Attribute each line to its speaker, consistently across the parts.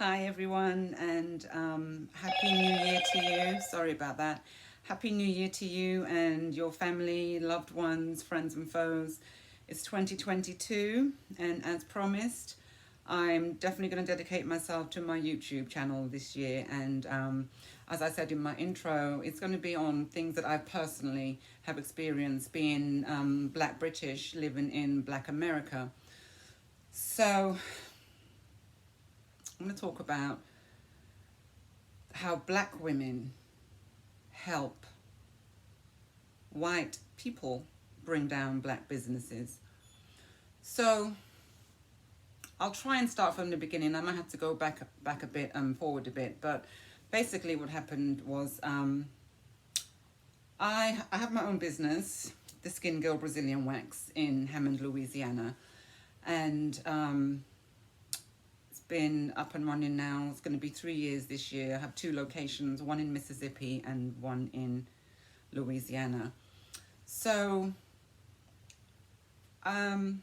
Speaker 1: Hi everyone, and Happy New Year to you. Sorry about that. Happy New Year to you and your family, loved ones, friends and foes. It's 2022, and as promised, I'm definitely going to dedicate myself to my YouTube channel this year. And as I said in my intro, it's going to be on things that I personally have experienced being Black British, living in Black America. So I'm going to talk about how Black women help white people bring down Black businesses. So I'll try and start from the beginning. I might have to go back a bit and forward a bit, but basically what happened was I have my own business, the Skin Girl Brazilian Wax in Hammond, Louisiana, and it's been up and running now. It's going to be 3 years this year. I have two locations, one in Mississippi and one in Louisiana. So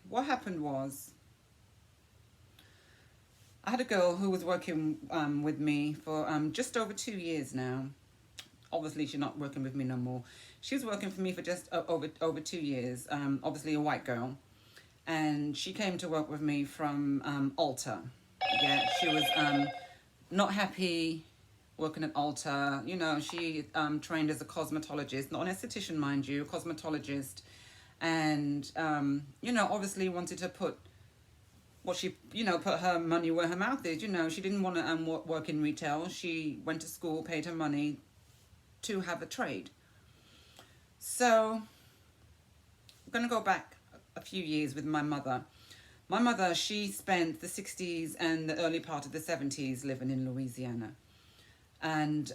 Speaker 1: what happened was I had a girl who was working with me for just over 2 years now. Obviously, she's not working with me no more. She was working for me for just over 2 years. Obviously, a white girl, and she came to work with me from Ulta. Yeah, she was not happy working at Ulta. You know, she trained as a cosmetologist, not an esthetician, mind you, a cosmetologist, and you know, obviously wanted to put put her money where her mouth is. You know, she didn't want to work in retail. She went to school, paid her money to have a trade. So I'm going to go back a few years with my mother. My mother, she spent the 60s and the early part of the 70s living in Louisiana. And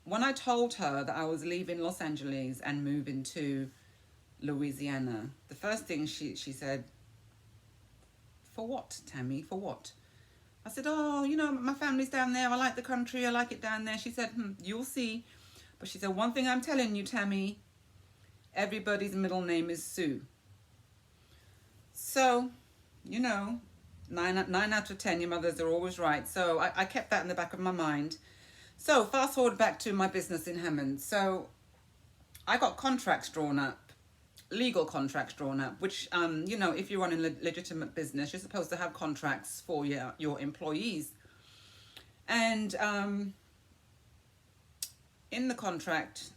Speaker 1: when I told her that I was leaving Los Angeles and moving to Louisiana, the first thing she said, "For what, Tammy? For what?" I said, "Oh, you know, my family's down there. I like the country. I like it down there." She said, "You'll see." But she said, "One thing I'm telling you, Tammy, everybody's middle name is Sue." So, you know, nine out of 10, your mothers are always right. So I kept that in the back of my mind. So fast forward back to my business in Hammond. So I got contracts drawn up, legal contracts drawn up, which, you know, if you're running a legitimate business, you're supposed to have contracts for your employees. And in the contract,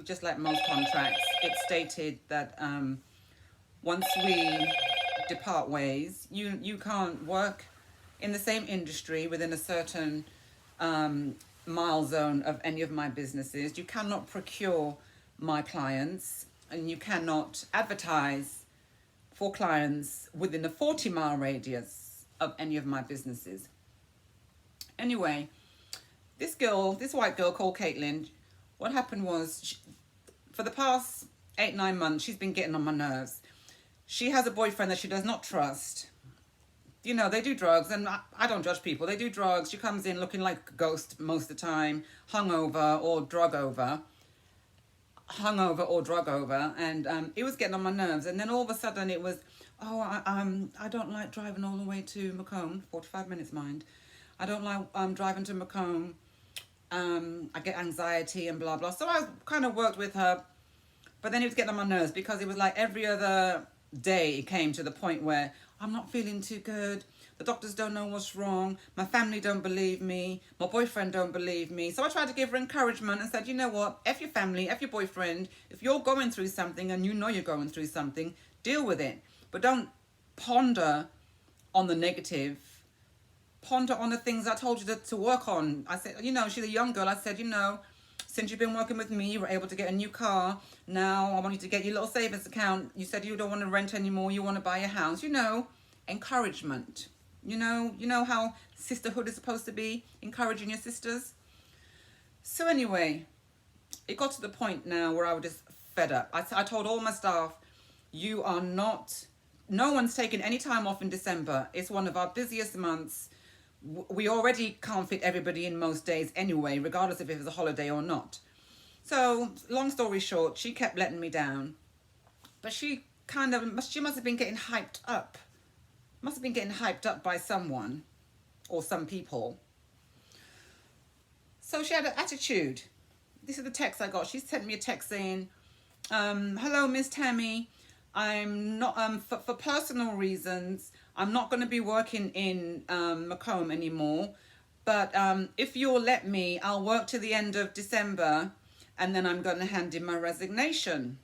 Speaker 1: just like most contracts, it stated that once we depart ways, you can't work in the same industry within a certain mile zone of any of my businesses. You cannot procure my clients, and you cannot advertise for clients within a 40-mile radius of any of my businesses. Anyway, this white girl called Caitlin, what happened was, for the past 8-9 months, she's been getting on my nerves. She has a boyfriend that she does not trust. You know, they do drugs, and I don't judge people. They do drugs. She comes in looking like a ghost most of the time, hungover or drug over. And it was getting on my nerves. And then all of a sudden it was, "Oh, I don't like driving all the way to Macomb, 45 minutes, mind. I don't like driving to Macomb. I get anxiety and blah, blah." So I kind of worked with her, but then it was getting on my nerves because it was like every other day it came to the point where I'm not feeling too good. The doctors don't know what's wrong. My family don't believe me. My boyfriend don't believe me. So I tried to give her encouragement and said, "You know what? F your family, F your boyfriend. If you're going through something and you know you're going through something, deal with it. But don't ponder on the negative. Ponder on the things I told you to work on." I said, you know, she's a young girl. I said, "You know, since you've been working with me, you were able to get a new car. Now I want you to get your little savings account. You said you don't want to rent anymore. You want to buy a house." You know, encouragement. You know how sisterhood is supposed to be, encouraging your sisters. So anyway, it got to the point now where I was just fed up. I told all my staff, no one's taking any time off in December. It's one of our busiest months. We already can't fit everybody in most days anyway, regardless if it was a holiday or not. So long story short, she kept letting me down. But she must have been getting hyped up. Must have been getting hyped up by someone. or some people. So she had an attitude. This is the text I got. She sent me a text saying, hello, Miss Tammy. I'm not, for personal reasons, I'm not going to be working in Macomb anymore. But if you'll let me, I'll work to the end of December, and then I'm going to hand in my resignation.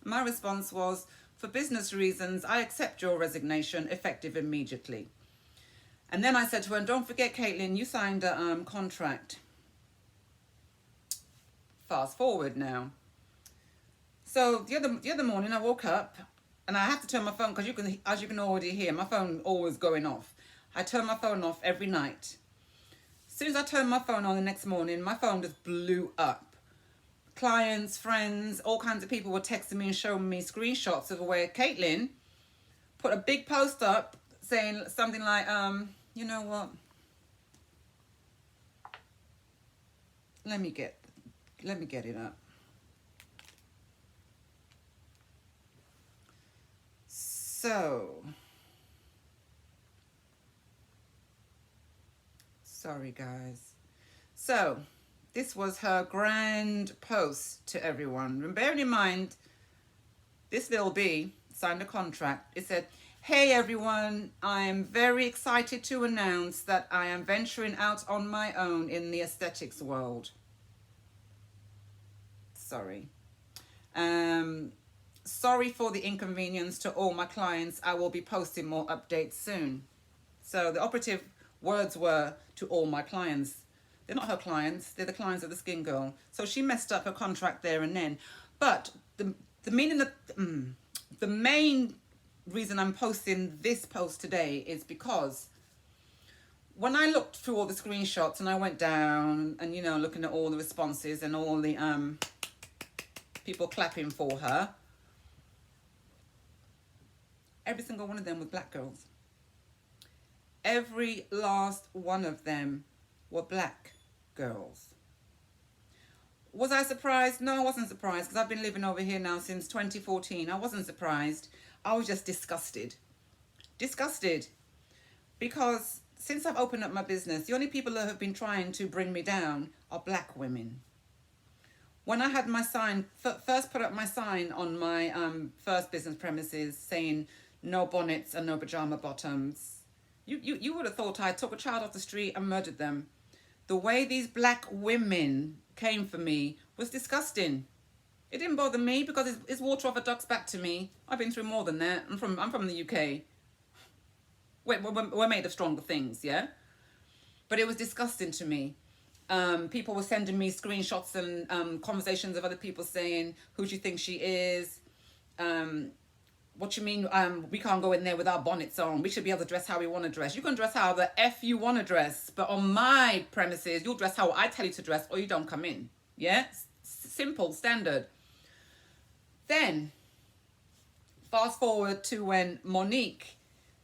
Speaker 1: My response was, for business reasons, I accept your resignation effective immediately. And then I said to her, and don't forget, Caitlin, you signed a contract. Fast forward now. So the other morning I woke up, and I have to turn my phone, because as you can already hear, my phone always going off. I turn my phone off every night. As soon as I turned my phone on the next morning, my phone just blew up. Clients, friends, all kinds of people were texting me and showing me screenshots of where Caitlin put a big post up saying something like, you know what? Let me get it up. So, sorry guys. So, this was her grand post to everyone. And bearing in mind, this little bee signed a contract. It said, hey everyone, I am very excited to announce that I am venturing out on my own in the aesthetics world. Sorry. Sorry for the inconvenience to all my clients. I will be posting more updates soon. So the operative words were to all my clients. They're not her clients. They're the clients of the Skin Girl. So she messed up her contract there and then. But the meaning of the main reason I'm posting this post today is because when I looked through all the screenshots and I went down and, you know, looking at all the responses and all the people clapping for her, every single one of them was black girls. Every last one of them were black girls. Was I surprised? No, I wasn't surprised, because I've been living over here now since 2014. I wasn't surprised. I was just disgusted. Disgusted. Because since I've opened up my business, the only people that have been trying to bring me down are black women. When I had my sign, first put up my sign on my first business premises saying no bonnets and no pajama bottoms, you would have thought I took a child off the street and murdered them. The way these black women came for me was disgusting. It didn't bother me because it's water off a duck's back to me. I've been through more than that. I'm from the UK. We're made of stronger things, yeah? But it was disgusting to me. People were sending me screenshots and conversations of other people saying, who do you think she is? What you mean we can't go in there with our bonnets on? We should be able to dress how we want to dress. You can dress how the F you want to dress, but on my premises, you'll dress how I tell you to dress or you don't come in. Yeah? Simple, standard. Then, fast forward to when Monique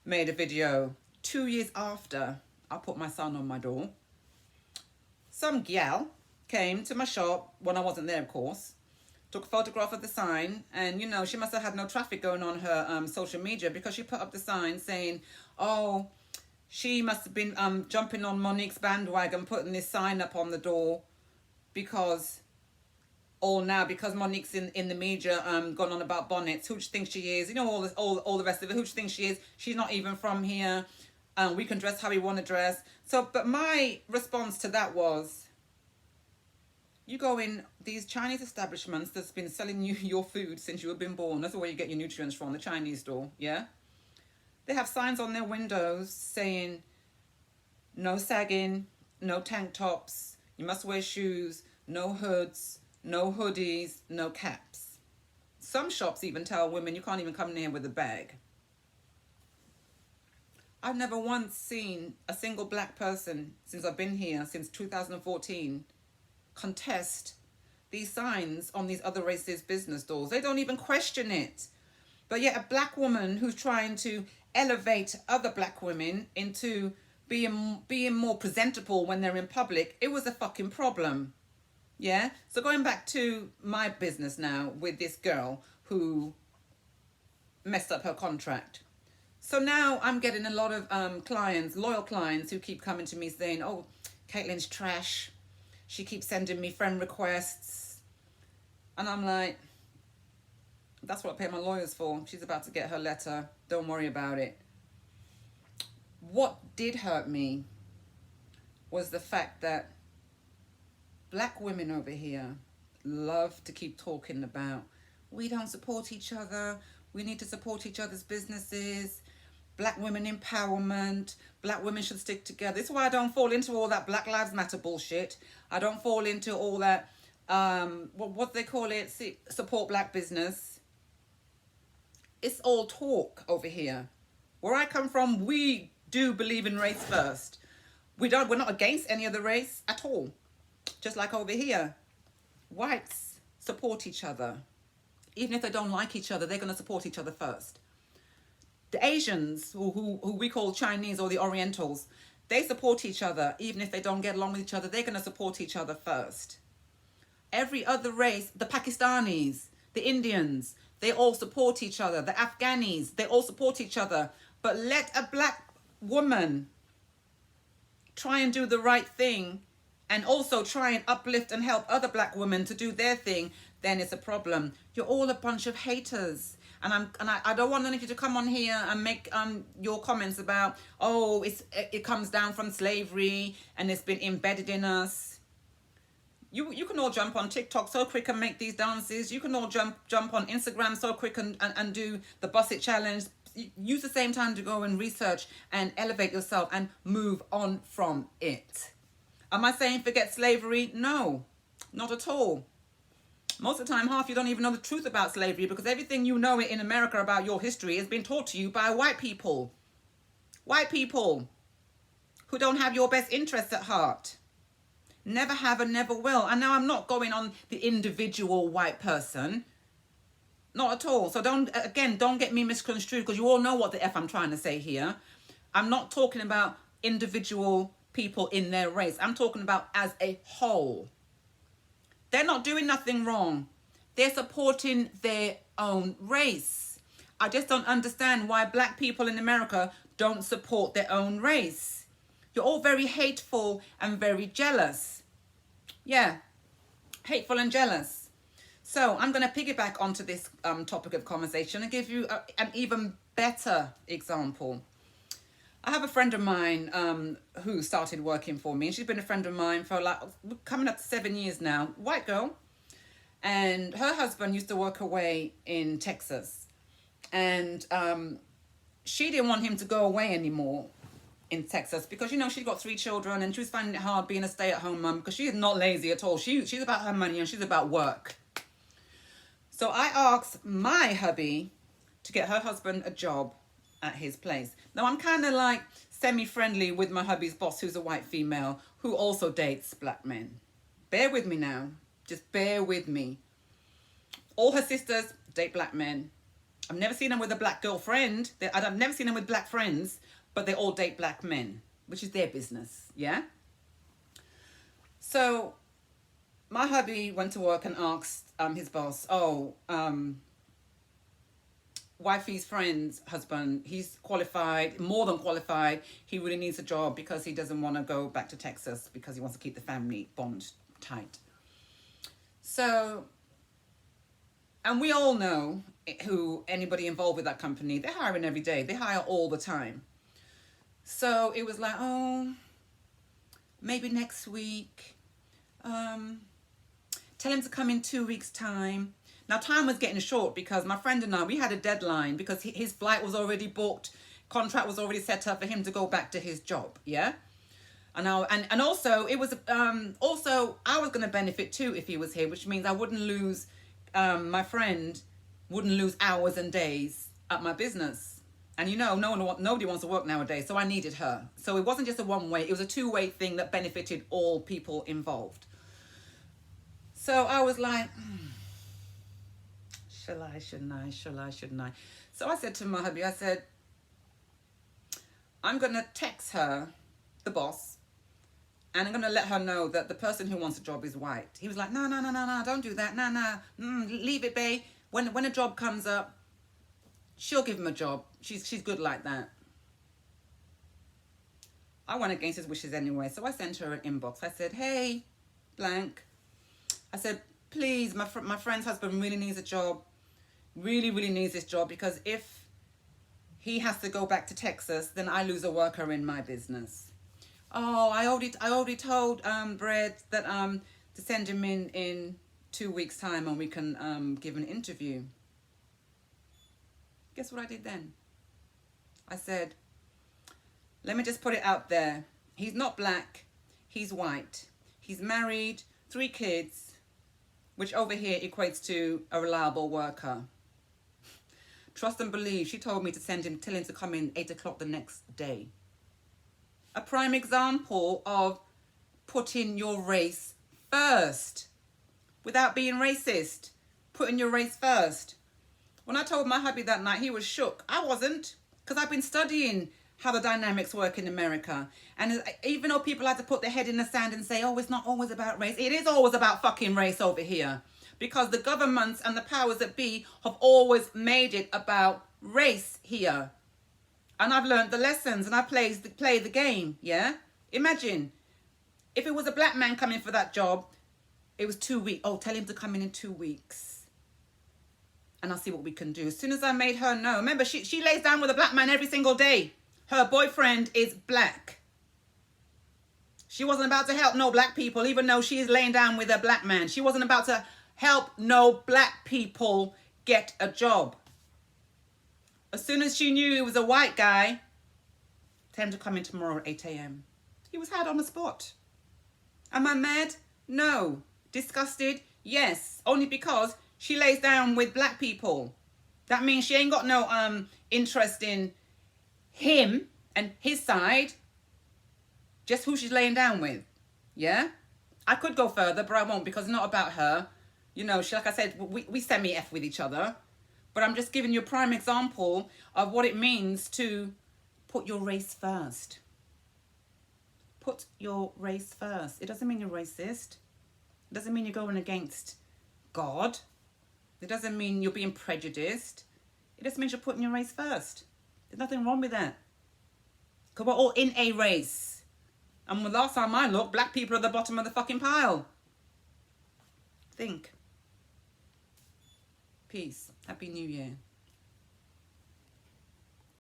Speaker 1: made a video 2 years after I put my son on my door. Some gal came to my shop when I wasn't there, of course, took a photograph of the sign, and, you know, she must have had no traffic going on her social media, because she put up the sign saying, oh, she must have been jumping on Monique's bandwagon, putting this sign up on the door because Monique's in the media gone on about bonnets. Who do you think she is? You know, all the rest of it. Who do you think she is? She's not even from here. We can dress how we want to dress. So, but my response to that was, you go in these Chinese establishments that's been selling you your food since you have been born. That's where you get your nutrients from, the Chinese store, yeah? They have signs on their windows saying, no sagging, no tank tops, you must wear shoes, no hoods, no hoodies, no caps. Some shops even tell women you can't even come in here with a bag. I've never once seen a single black person since I've been here, since 2014, contest these signs on these other races' business doors. They don't even question it. But yet a black woman who's trying to elevate other black women into being more presentable when they're in public, it was a fucking problem. Yeah? So going back to my business now with this girl who messed up her contract. So now I'm getting a lot of clients, loyal clients, who keep coming to me saying, oh, Caitlin's trash. She keeps sending me friend requests. And I'm like, that's what I pay my lawyers for. She's about to get her letter. Don't worry about it. What did hurt me was the fact that black women over here love to keep talking about, we don't support each other. We need to support each other's businesses. Black women empowerment. Black women should stick together. This is why I don't fall into all that Black Lives Matter bullshit. I don't fall into all that, what they call it, support black business. It's all talk over here. Where I come from, we do believe in race first. We're not against any other race at all. Just like over here, whites support each other. Even if they don't like each other, they're going to support each other first. The Asians, who we call Chinese, or the Orientals, they support each other. Even if they don't get along with each other, they're going to support each other first. Every other race, the Pakistanis, the Indians, they all support each other. The Afghanis, they all support each other. But let a black woman try and do the right thing, and also try and uplift and help other black women to do their thing, then it's a problem. You're all a bunch of haters. And I don't want any of you to come on here and make your comments about, oh, it comes down from slavery and it's been embedded in us. You can all jump on TikTok so quick and make these dances. You can all jump on Instagram so quick and do the Boss It Challenge. Use the same time to go and research and elevate yourself and move on from it. Am I saying forget slavery? No, not at all. Most of the time, half you don't even know the truth about slavery, because everything you know in America about your history has been taught to you by white people. White people who don't have your best interests at heart. Never have and never will. And now I'm not going on the individual white person. Not at all. So don't get me misconstrued, because you all know what the F I'm trying to say here. I'm not talking about individual people in their race. I'm talking about as a whole. They're not doing nothing wrong. They're supporting their own race. I just don't understand why black people in America don't support their own race. You're all very hateful and very jealous. Yeah, hateful and jealous. So I'm going to piggyback onto this topic of conversation and give you an even better example. I have a friend of mine who started working for me, and she's been a friend of mine for like coming up to 7 years now. White girl. And her husband used to work away in Texas. And she didn't want him to go away anymore in Texas, because, you know, she's got 3 children and she was finding it hard being a stay-at-home mum, because she is not lazy at all. She's about her money and she's about work. So I asked my hubby to get her husband a job at his place. Now I'm kind of like semi-friendly with my hubby's boss, who's a white female who also dates black men. Bear with me now. Just bear with me. All her sisters date black men. I've never seen them with a black girlfriend. I've never seen them with black friends, but they all date black men, which is their business, yeah? So my hubby went to work and asked his boss, wifey's friend's husband, he's qualified, more than qualified. He really needs a job because he doesn't want to go back to Texas, because he wants to keep the family bond tight. So, and we all know who anybody involved with that company, they're hiring every day. They hire all the time. So it was like, oh, maybe next week. Tell him to come in 2 weeks' time. Now, time was getting short because my friend and I, we had a deadline because his flight was already booked. Contract was already set up for him to go back to his job, yeah? And also, it was, also, I was going to benefit too if he was here, which means I wouldn't lose, my friend wouldn't lose hours and days at my business. And you know, nobody wants to work nowadays, so I needed her. So it wasn't just a one-way, it was a two-way thing that benefited all people involved. So I was like, shall I, shouldn't I? So I said to my hubby, I said, I'm going to text her, the boss, and I'm going to let her know that the person who wants a job is white. He was like, no, don't do that. No, leave it, babe. When a job comes up, she'll give him a job. She's good like that. I went against his wishes anyway, so I sent her an inbox. I said, hey, blank. I said, please, my friend's husband really needs a job. Really, really needs this job, because if he has to go back to Texas, then I lose a worker in my business. Oh, I already told Brad that to send him in 2 weeks' time, and we can give an interview. Guess what I did then? I said, let me just put it out there. He's not black. He's white. He's married, 3 kids, which over here equates to a reliable worker. Trust and believe, she told me to tell him to come in 8 o'clock the next day. A prime example of putting your race first without being racist. Putting your race first. When I told my hubby that night, he was shook. I wasn't, because I've been studying how the dynamics work in America. And even though people like to put their head in the sand and say, oh, it's not always about race, it is always about fucking race over here. Because the governments and the powers that be have always made it about race here. And I've learned the lessons, and I played the game, yeah? Imagine, if it was a black man coming for that job, it was 2 weeks. Oh, tell him to come in 2 weeks. And I'll see what we can do. As soon as I made her know, remember, she lays down with a black man every single day. Her boyfriend is black. She wasn't about to help no black people, even though she is laying down with a black man. She wasn't about to help no black people get a job. As soon as she knew he was a white guy, tell him to come in tomorrow at 8 a.m. He was had on the spot. Am I mad? No. Disgusted? Yes. Only because she lays down with black people. That means she ain't got no interest in him and his side. Just who she's laying down with. Yeah? I could go further, but I won't, because it's not about her. You know, like I said, we semi-F with each other. But I'm just giving you a prime example of what it means to put your race first. Put your race first. It doesn't mean you're racist. It doesn't mean you're going against God. It doesn't mean you're being prejudiced. It just means you're putting your race first. There's nothing wrong with that. Because we're all in a race. And the last time I looked, black people are at the bottom of the fucking pile. Think. Peace. Happy New Year.